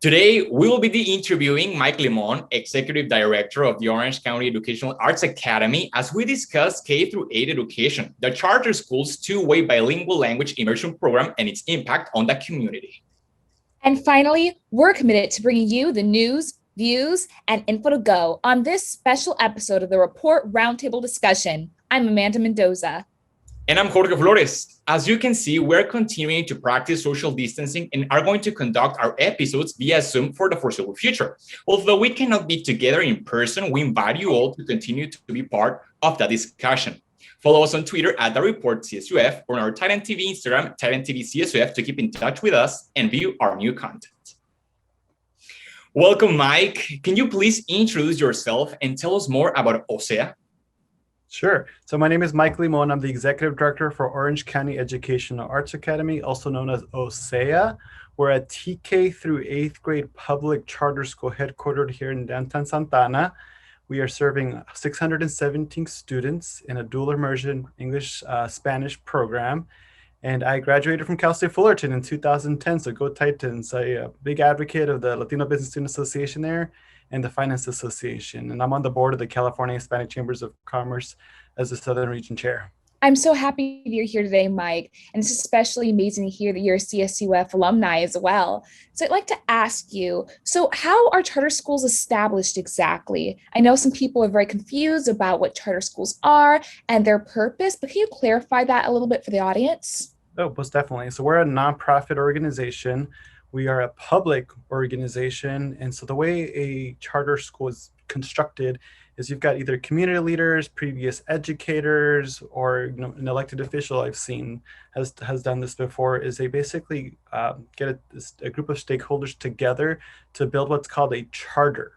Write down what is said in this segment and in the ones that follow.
Today, we will be interviewing Mike Limon, Executive Director of the Orange County Educational Arts Academy, as we discuss K-8 education, the charter school's two-way bilingual language immersion program, and its impact on the community. And finally, we're committed to bringing you the news, views, and info to go on this special episode of the Report Roundtable Discussion. I'm Amanda Mendoza. And I'm Jorge Flores. As you can see, we're continuing to practice social distancing and are going to conduct our episodes via Zoom for the foreseeable future. Although we cannot be together in person, we invite you all to continue to be part of the discussion. Follow us on Twitter at The Report CSUF or on our Titan TV Instagram, Titan TV CSUF, to keep in touch with us and view our new content. Welcome, Mike. Can you please introduce yourself and tell us more about OCEAA? Sure. So my name is Mike Limon. I'm the Executive Director for Orange County Educational Arts Academy, also known as OCEAA. We're a TK through 8th grade public charter school headquartered here in downtown Santa Ana. We are serving 617 students in a dual immersion English-Spanish program. And I graduated from Cal State Fullerton in 2010, so go Titans. I'm a big advocate of the Latino Business Student Association there and the Finance Association. And I'm on the board of the California Hispanic Chambers of Commerce as the Southern Region Chair. I'm so happy you're here today, Mike. And it's especially amazing to hear that you're a CSUF alumni as well. So I'd like to ask you, so how are charter schools established exactly? I know some people are very confused about what charter schools are and their purpose, but can you clarify that a little bit for the audience? Oh, most definitely. So we're a nonprofit organization. We are a public organization. And so the way a charter school is constructed is you've got either community leaders, previous educators, or an elected official I've seen has done this before, is they basically get a group of stakeholders together to build what's called a charter.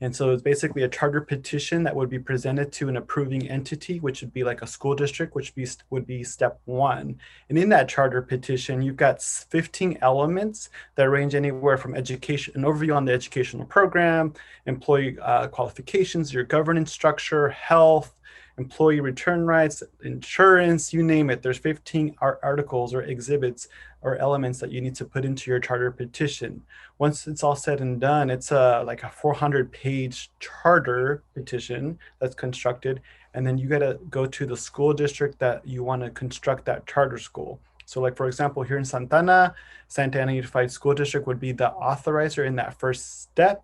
And so it's basically a charter petition that would be presented to an approving entity, which would be like a school district, which would be step one. And in that charter petition, you've got 15 elements that range anywhere from education, an overview on the educational program, employee qualifications, your governance structure, health, employee return rights, insurance, you name it. There's 15 articles or exhibits or elements that you need to put into your charter petition. Once it's all said and done, it's like a 400-page charter petition that's constructed, and then you got to go to the school district that you want to construct that charter school. So like, for example, here in Santa Ana Unified School District would be the authorizer in that first step.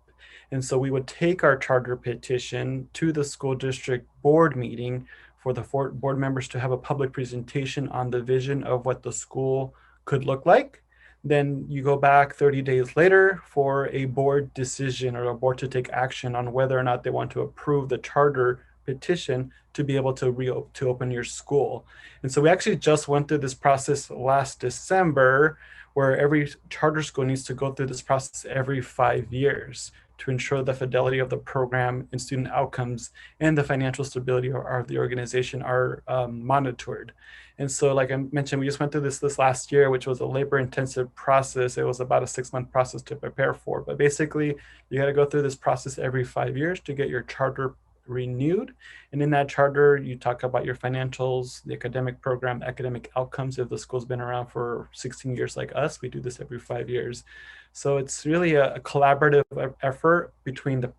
And so we would take our charter petition to the school district board meeting for the board members to have a public presentation on the vision of what the school could look like. Then you go back 30 days later for a board decision or a board to take action on whether or not they want to approve the charter petition to be able to open your school. And so we actually just went through this process last December, where every charter school needs to go through this process every 5 years to ensure the fidelity of the program and student outcomes and the financial stability of the organization are monitored. And so, like I mentioned, we just went through this last year, which was a labor-intensive process. It was about a 6-month process to prepare for. But basically, you got to go through this process every 5 years to get your charter renewed. And in that charter, you talk about your financials, the academic program, academic outcomes. If the school's been around for 16 years like us, we do this every 5 years. So it's really a collaborative effort between the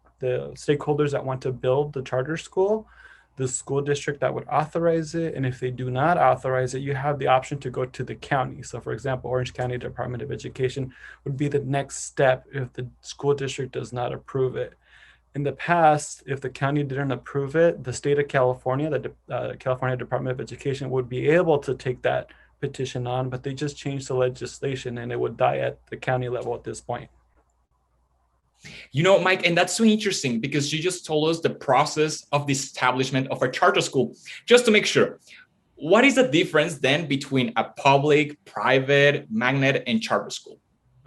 stakeholders that want to build the charter school, the school district that would authorize it. And if they do not authorize it, you have the option to go to the county. So for example, Orange County Department of Education would be the next step if the school district does not approve it. In the past, if the county didn't approve it, the state of California, the California Department of Education would be able to take that petition on, but they just changed the legislation and it would die at the county level at this point. You know, Mike, and that's so interesting because you just told us the process of the establishment of a charter school. Just to make sure, what is the difference then between a public, private, magnet, and charter school?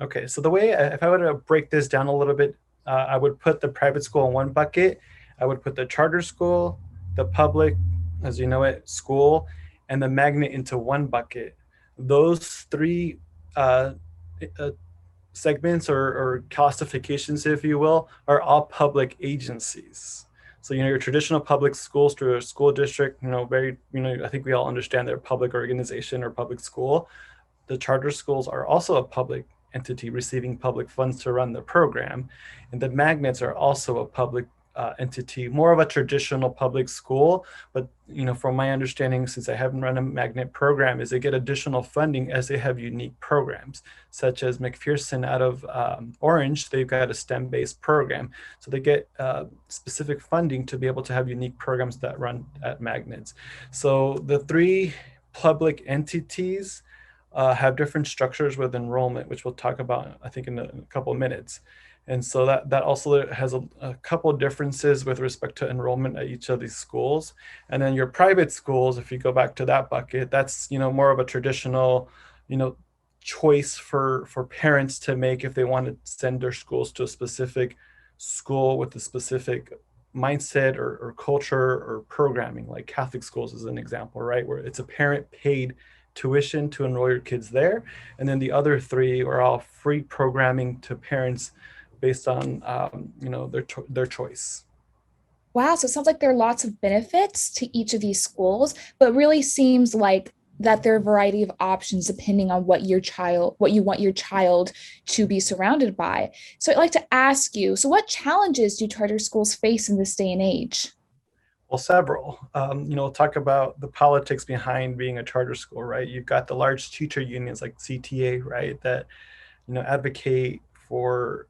Okay, so the way, if I were to break this down a little bit, I would put the private school in one bucket. I would put the charter school, the public, as you know it, school, and the magnet into one bucket. Those three segments or classifications, if you will, are all public agencies. So, your traditional public schools through a school district, I think we all understand they're a public organization or public school. The charter schools are also a public entity receiving public funds to run the program. And the magnets are also a public entity, more of a traditional public school. But, from my understanding, since I haven't run a magnet program, is they get additional funding as they have unique programs, such as McPherson out of Orange. They've got a STEM-based program. So they get specific funding to be able to have unique programs that run at magnets. So the three public entities have different structures with enrollment, which we'll talk about, I think, in a couple of minutes. And so that also has a couple of differences with respect to enrollment at each of these schools. And then your private schools, if you go back to that bucket, that's, more of a traditional, choice for parents to make if they want to send their schools to a specific school with a specific mindset or culture or programming, like Catholic schools is an example, right? Where it's a parent paid tuition to enroll your kids there. And then the other three are all free programming to parents based on, their choice. Wow. So it sounds like there are lots of benefits to each of these schools, but really seems like that there are a variety of options depending on what you want your child to be surrounded by. So I'd like to ask you, so what challenges do charter schools face in this day and age? Well, several. We'll talk about the politics behind being a charter school, right? You've got the large teacher unions like CTA, right, that, advocate for,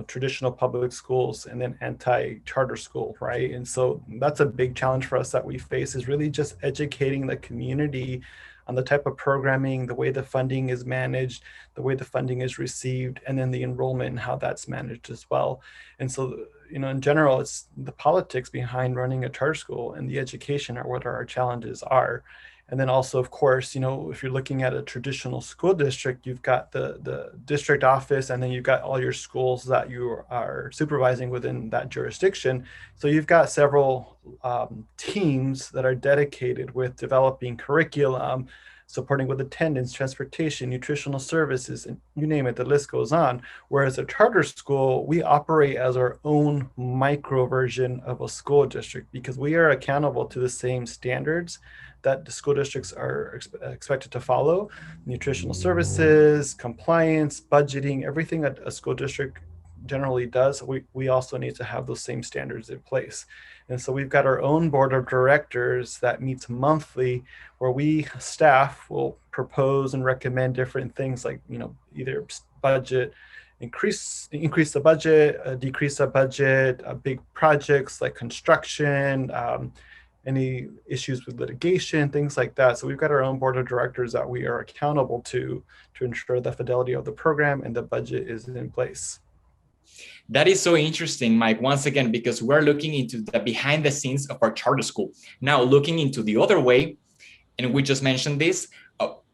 traditional public schools and then anti-charter school, right? And so that's a big challenge for us that we face, is really just educating the community on the type of programming, the way the funding is managed, the way the funding is received, and then the enrollment and how that's managed as well. And so, in general, it's the politics behind running a charter school and the education are what our challenges are. And then also, of course, if you're looking at a traditional school district, you've got the district office, and then you've got all your schools that you are supervising within that jurisdiction. So you've got several teams that are dedicated with developing curriculum, supporting with attendance, transportation, nutritional services, and you name it, the list goes on. Whereas a charter school, we operate as our own micro version of a school district because we are accountable to the same standards that the school districts are expected to follow: nutritional services, compliance, budgeting, everything that a school district generally does. We also need to have those same standards in place. And so we've got our own board of directors that meets monthly, where we staff will propose and recommend different things like, either budget, increase the budget, decrease the budget, big projects like construction, any issues with litigation, things like that. So we've got our own board of directors that we are accountable to ensure the fidelity of the program and the budget is in place. That is so interesting, Mike, once again, because we're looking into the behind the scenes of our charter school. Now, looking into the other way, and we just mentioned this,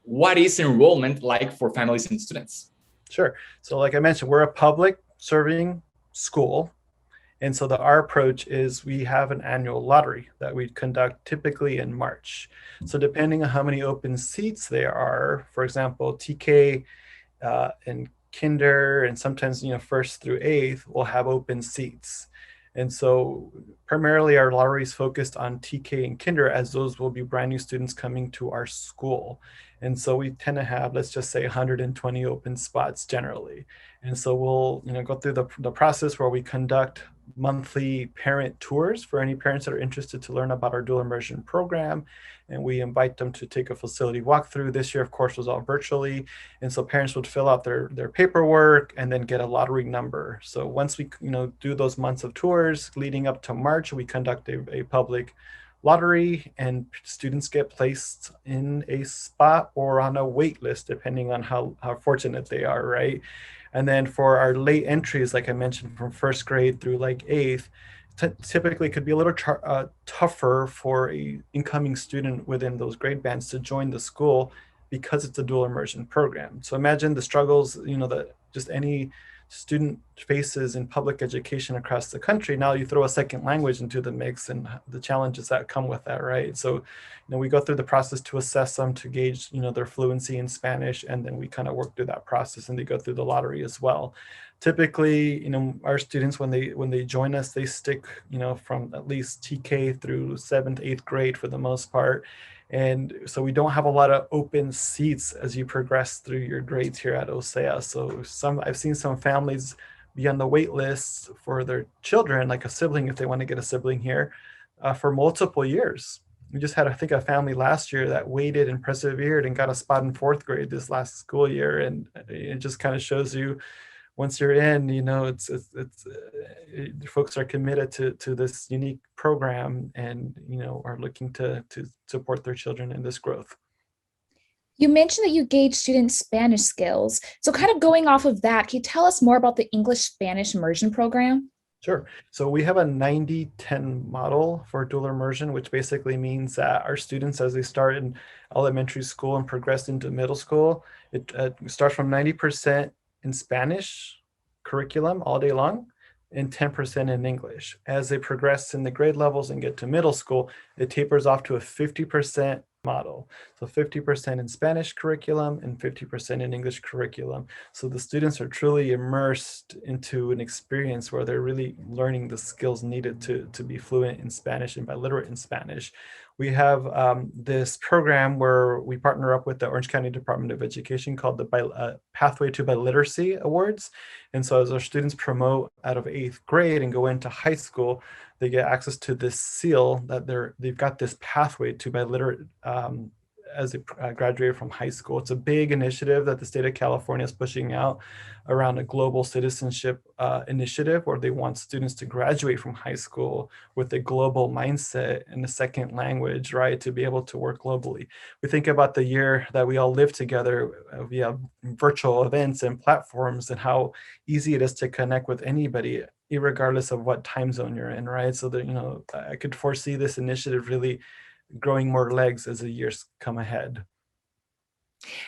what is enrollment like for families and students? Sure. So like I mentioned, we're a public serving school. And so our approach is we have an annual lottery that we conduct typically in March. So depending on how many open seats there are, for example, TK and kinder, and sometimes, first through eighth will have open seats. And so primarily our lottery is focused on TK and kinder, as those will be brand new students coming to our school. And so we tend to have, let's just say, 120 open spots generally. And so we'll, go through the process where we conduct monthly parent tours for any parents that are interested to learn about our dual immersion program. And we invite them to take a facility walkthrough. This year, of course, was all virtually. And so parents would fill out their paperwork and then get a lottery number. So once we, do those months of tours leading up to March, we conduct a public lottery, and students get placed in a spot or on a wait list, depending on how fortunate they are, right? And then for our late entries, like I mentioned, from first grade through like eighth, typically could be a little tougher for a incoming student within those grade bands to join the school because it's a dual immersion program. So imagine the struggles, that just any student faces in public education across the country. Now you throw a second language into the mix and the challenges that come with that, right? So, we go through the process to assess them, to gauge, their fluency in Spanish, and then we kind of work through that process, and they go through the lottery as well. Typically, our students, when they join us, they stick, from at least TK through 7th, 8th grade for the most part. And so we don't have a lot of open seats as you progress through your grades here at OCEAA. So I've seen some families be on the wait list for their children, like a sibling, if they want to get a sibling here, for multiple years. We just had, I think, a family last year that waited and persevered and got a spot in fourth grade this last school year. And it just kind of shows you, once you're in, folks are committed to this unique program, and are looking to support their children in this growth. You mentioned that you gauge students' Spanish skills. So kind of going off of that, can you tell us more about the English-Spanish immersion program? Sure. So we have a 90-10 model for dual immersion, which basically means that our students, as they start in elementary school and progress into middle school, it starts from 90% in Spanish curriculum all day long and 10% in English. As they progress in the grade levels and get to middle school, it tapers off to a 50% model. So 50% in Spanish curriculum and 50% in English curriculum. So the students are truly immersed into an experience where they're really learning the skills needed to be fluent in Spanish and biliterate in Spanish. We have this program where we partner up with the Orange County Department of Education called the Pathway to Biliteracy Awards. And so as our students promote out of 8th grade and go into high school, they get access to this seal that they've got this pathway to biliterate as they graduate from high school. It's a big initiative that the state of California is pushing out around a global citizenship initiative, where they want students to graduate from high school with a global mindset and a second language, right, to be able to work globally. We think about the year that we all live together via virtual events and platforms, and how easy it is to connect with anybody, regardless of what time zone you're in, right? So that, I could foresee this initiative really growing more legs as the years come ahead.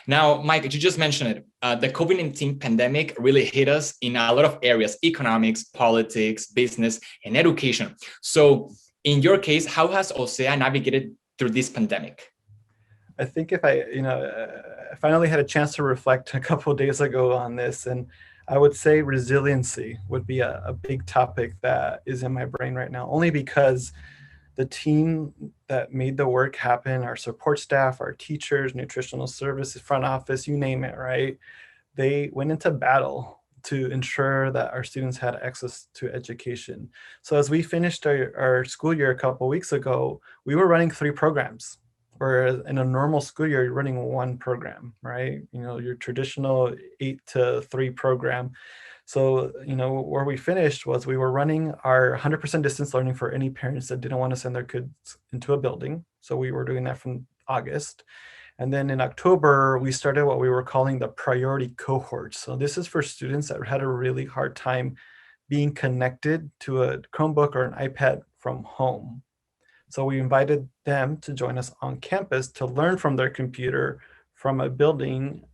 Now, Mike, you just mentioned it. The COVID-19 pandemic really hit us in a lot of areas: economics, politics, business, and education. So in your case, how has OCEAA navigated through this pandemic? I think if I finally had a chance to reflect a couple of days ago on this, and I would say resiliency would be a big topic that is in my brain right now, only because the team that made the work happen, our support staff, our teachers, nutritional services, front office, you name it, right? They went into battle to ensure that our students had access to education. So as we finished our school year a couple of weeks ago, we were running 3 programs. Whereas in a normal school year, you're running 1 program, right? Your traditional 8 to 3 program. So, where we finished was we were running our 100% distance learning for any parents that didn't want to send their kids into a building. So we were doing that from August. And then in October, we started what we were calling the priority cohort. So this is for students that had a really hard time being connected to a Chromebook or an iPad from home. So we invited them to join us on campus to learn from their computer from a building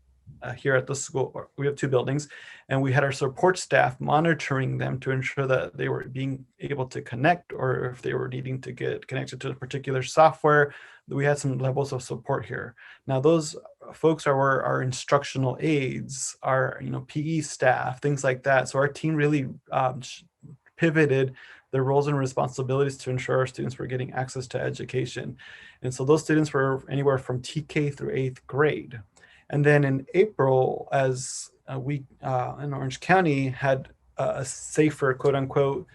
here at the school. We have 2 buildings, and we had our support staff monitoring them to ensure that they were being able to connect, or if they were needing to get connected to a particular software. We had some levels of support here. Now, those folks are our instructional aides, our PE staff, things like that. So our team really pivoted their roles and responsibilities to ensure our students were getting access to education. And so those students were anywhere from TK through 8th grade. And then in April, as we in Orange County had a safer, quote unquote,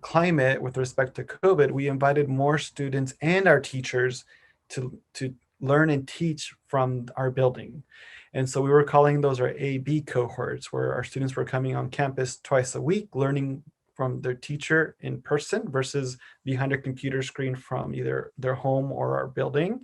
climate with respect to COVID, we invited more students and our teachers to learn and teach from our building. And so we were calling those our A-B cohorts, where our students were coming on campus twice a week, learning from their teacher in person versus behind a computer screen from either their home or our building.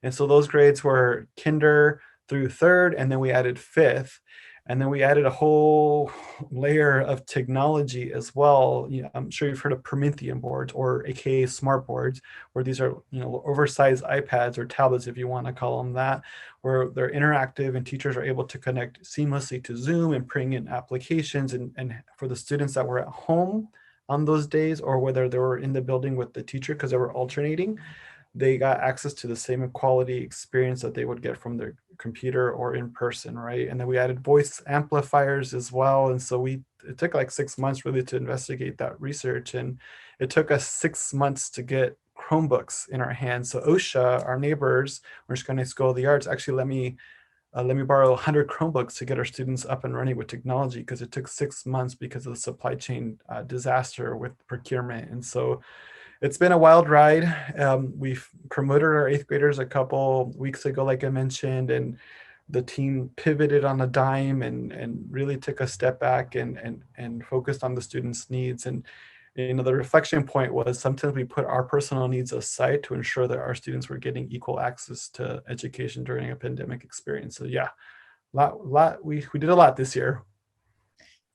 And so those grades were kinder through 3rd, and then we added 5th, and then we added a whole layer of technology as well. I'm sure you've heard of Promethean boards, or AKA smart boards, where these are oversized iPads or tablets, if you want to call them that, where they're interactive and teachers are able to connect seamlessly to Zoom and bring in applications. And for the students that were at home on those days, or whether they were in the building with the teacher because they were alternating, they got access to the same quality experience that they would get from their computer or in person, right? And then we added voice amplifiers as well. And so it took like 6 months really to investigate that research. And it took us 6 months to get Chromebooks in our hands. So OSHA, our neighbors, Orange County School of the Arts, actually let me borrow 100 Chromebooks to get our students up and running with technology, because it took 6 months because of the supply chain disaster with procurement. And so it's been a wild ride. We've promoted our 8th graders a couple weeks ago, like I mentioned, and the team pivoted on a dime and really took a step back and focused on the students' needs. And the reflection point was sometimes we put our personal needs aside to ensure that our students were getting equal access to education during a pandemic experience. So yeah, we did a lot this year.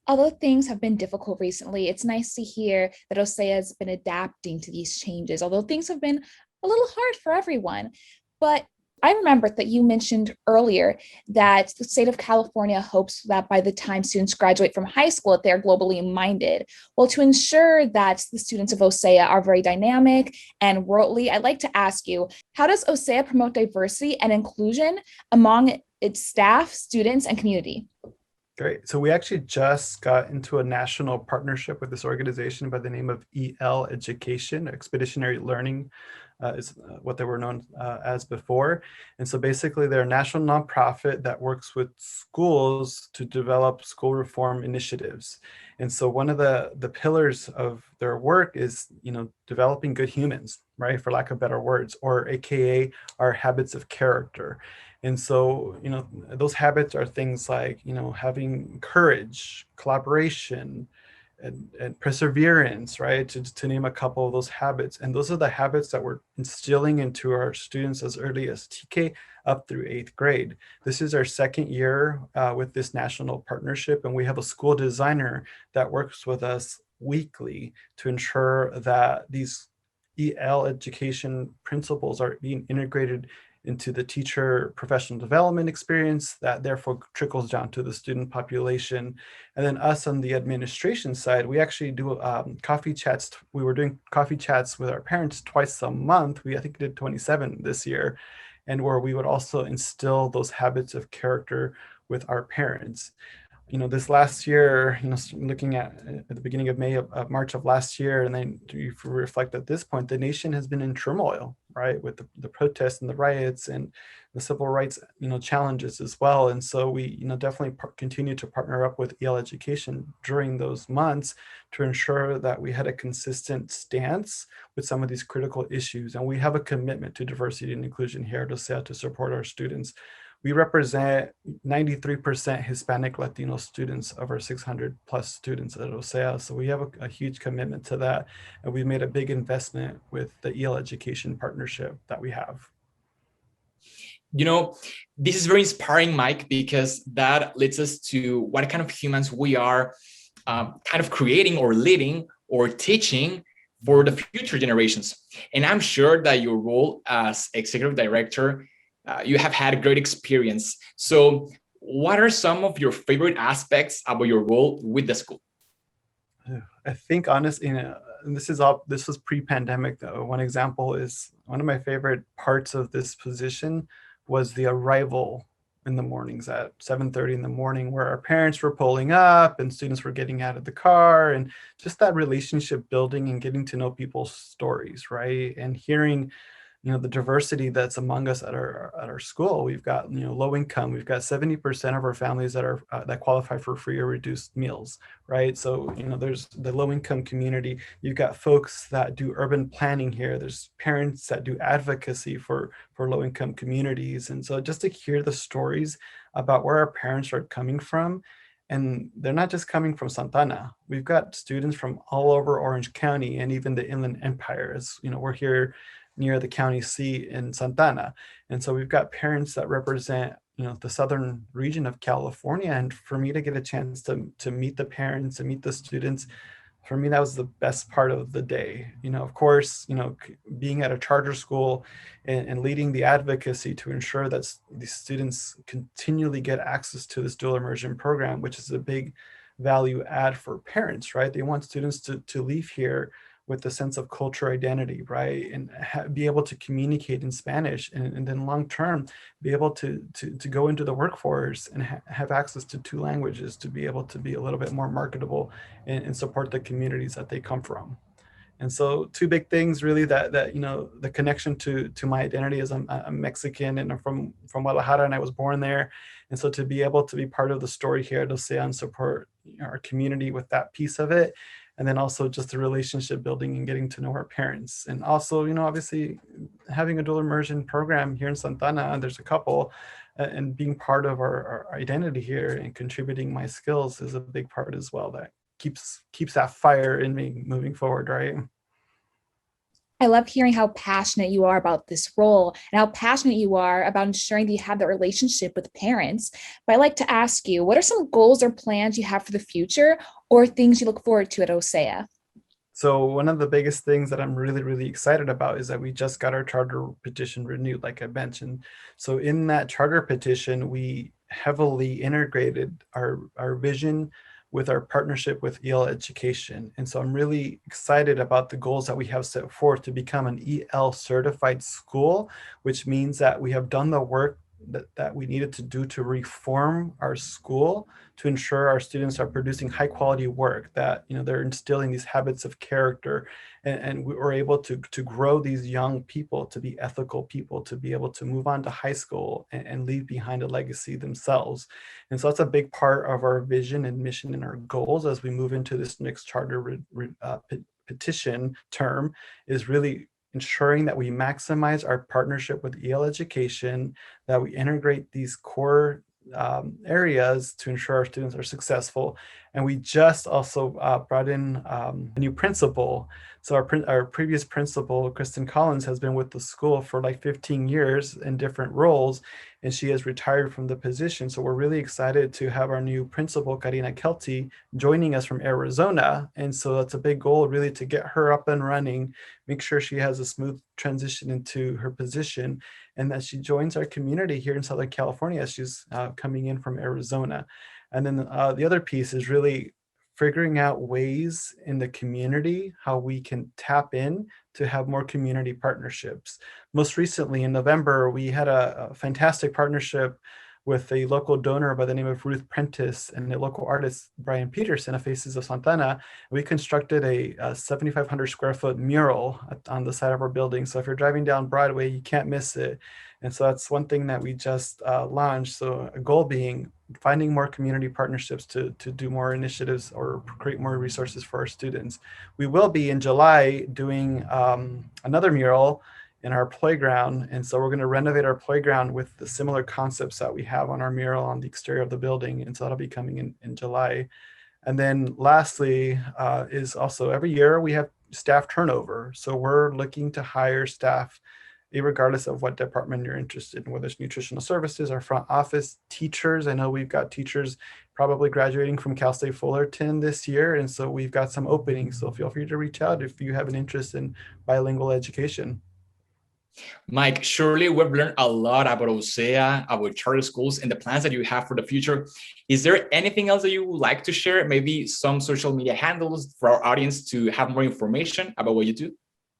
Although things have been difficult recently, it's nice to hear that OCEAA has been adapting to these changes, although things have been a little hard for everyone. But I remember that you mentioned earlier that the state of California hopes that by the time students graduate from high school, that they're globally minded. Well, to ensure that the students of OCEAA are very dynamic and worldly, I'd like to ask you, how does OCEAA promote diversity and inclusion among its staff, students, and community? Great. So we actually just got into a national partnership with this organization by the name of EL Education. Expeditionary Learning is what they were known as before. And so basically they're a national nonprofit that works with schools to develop school reform initiatives. And so one of the pillars of their work is, developing good humans, right? For lack of better words, or AKA our habits of character. And so, those habits are things like, having courage, collaboration, and perseverance, right? To name a couple of those habits. And those are the habits that we're instilling into our students as early as TK up through 8th grade. This is our second year with this national partnership, and we have a school designer that works with us weekly to ensure that these EL education principles are being integrated into the teacher professional development experience that therefore trickles down to the student population. And then us on the administration side, we actually do coffee chats. We were doing coffee chats with our parents twice a month. I think we did 27 this year, and where we would also instill those habits of character with our parents. This last year, looking at the beginning of March of last year, and then if you reflect at this point, the nation has been in turmoil, right? With the protests and the riots and the civil rights, challenges as well. And so we, definitely continue to partner up with EL Education during those months to ensure that we had a consistent stance with some of these critical issues. And we have a commitment to diversity and inclusion here at OCEAA to support our students. We represent 93% Hispanic Latino students of our 600 plus students at OCEAA. So we have a huge commitment to that. And we've made a big investment with the EL Education partnership that we have. This is very inspiring, Mike, because that leads us to what kind of humans we are kind of creating or leading or teaching for the future generations. And I'm sure that your role as executive director, you have had a great experience. So what are some of your favorite aspects about your role with the school? I think honestly, this was pre-pandemic though. One example is one of my favorite parts of this position was the arrival in the mornings at 7:30 in the morning, where our parents were pulling up and students were getting out of the car, and just that relationship building and getting to know people's stories, right? And hearing the diversity that's among us at our school. We've got low income. We've got 70% of our families that qualify for free or reduced meals, right? So there's the low income community. You've got folks that do urban planning here. There's parents that do advocacy for low income communities, and so just to hear the stories about where our parents are coming from. And they're not just coming from Santana. We've got students from all over Orange County and even the Inland Empire. As we're here near the county seat in Santana. And so we've got parents that represent, the southern region of California. And for me to get a chance to meet the parents and meet the students, for me, that was the best part of the day. Of course, being at a charter school and leading the advocacy to ensure that these students continually get access to this dual immersion program, which is a big value add for parents, right? They want students to leave here with the sense of culture identity, right? And be able to communicate in Spanish, and then long-term, be able to go into the workforce and have access to 2 languages to be able to be a little bit more marketable and support the communities that they come from. And so two big things really that the connection to my identity is I'm Mexican and I'm from Guadalajara, and I was born there. And so to be able to be part of the story here at OCEAA and support our community with that piece of it. And then also just the relationship building and getting to know our parents. And also, obviously having a dual immersion program here in Santana, and there's a couple, and being part of our identity here and contributing my skills is a big part as well that keeps that fire in me moving forward, right? I love hearing how passionate you are about this role and how passionate you are about ensuring that you have that relationship with parents. But I'd like to ask you, what are some goals or plans you have for the future or things you look forward to at OCEAA? So one of the biggest things that I'm really, really excited about is that we just got our charter petition renewed, like I mentioned. So in that charter petition, we heavily integrated our vision with our partnership with EL Education. And so I'm really excited about the goals that we have set forth to become an EL certified school, which means that we have done the work that we needed to do to reform our school to ensure our students are producing high quality work, that they're instilling these habits of character, and we were able to grow these young people to be ethical people, to be able to move on to high school and leave behind a legacy themselves. And so that's a big part of our vision and mission and our goals as we move into this next charter petition term, is really ensuring that we maximize our partnership with EL Education, that we integrate these core areas to ensure our students are successful. And we just also brought in a new principal. So our previous principal, Kristen Collins, has been with the school for like 15 years in different roles, and she has retired from the position. So we're really excited to have our new principal, Karina Kelty, joining us from Arizona. And so that's a big goal, really, to get her up and running, make sure she has a smooth transition into her position, and that she joins our community here in Southern California as she's coming in from Arizona. And then the other piece is really figuring out ways in the community how we can tap in to have more community partnerships. Most recently in November, we had a fantastic partnership with a local donor by the name of Ruth Prentice and a local artist, Brian Peterson, of Faces of Santana. We constructed a 7,500 square foot mural on the side of our building. So if you're driving down Broadway, you can't miss it. And so that's one thing that we just launched. So a goal being finding more community partnerships to do more initiatives or create more resources for our students. We will be in July doing another mural in our playground. And so we're going to renovate our playground with the similar concepts that we have on our mural on the exterior of the building. And so that'll be coming in July. And then lastly is also every year we have staff turnover. So we're looking to hire staff regardless of what department you're interested in, whether it's nutritional services or front office, teachers. I know we've got teachers probably graduating from Cal State Fullerton this year. And so we've got some openings. So feel free to reach out if you have an interest in bilingual education. Mike, surely we've learned a lot about OCEAA, about charter schools, and the plans that you have for the future. Is there anything else that you would like to share? Maybe some social media handles for our audience to have more information about what you do?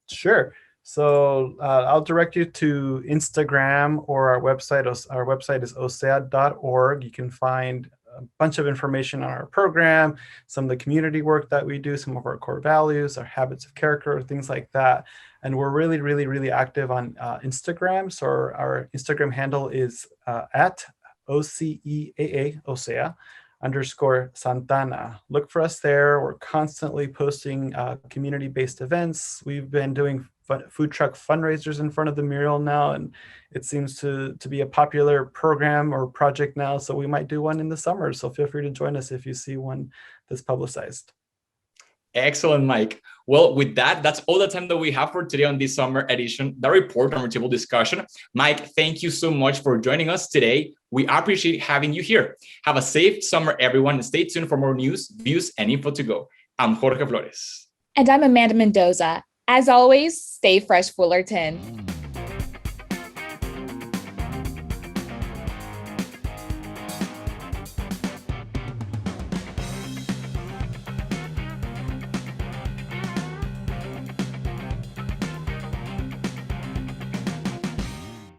Sure. So I'll direct you to Instagram or our website. Our website is ocea.org. You can find a bunch of information on our program, some of the community work that we do, some of our core values, our habits of character, things like that. And we're really, really, really active on Instagram. So our Instagram handle is at OCEAA, OCEAA _Santana. Look for us there. We're constantly posting community-based events. We've been doing food truck fundraisers in front of the mural now, and it seems to be a popular program or project now. So we might do one in the summer. So feel free to join us if you see one that's publicized. Excellent, Mike. Well, with that, that's all the time that we have for today on this summer edition, the report on Roundtable Discussion. Mike, thank you so much for joining us today. We appreciate having you here. Have a safe summer, everyone, and stay tuned for more news, views, and info to go. I'm Jorge Flores. And I'm Amanda Mendoza. As always, stay fresh, Fullerton.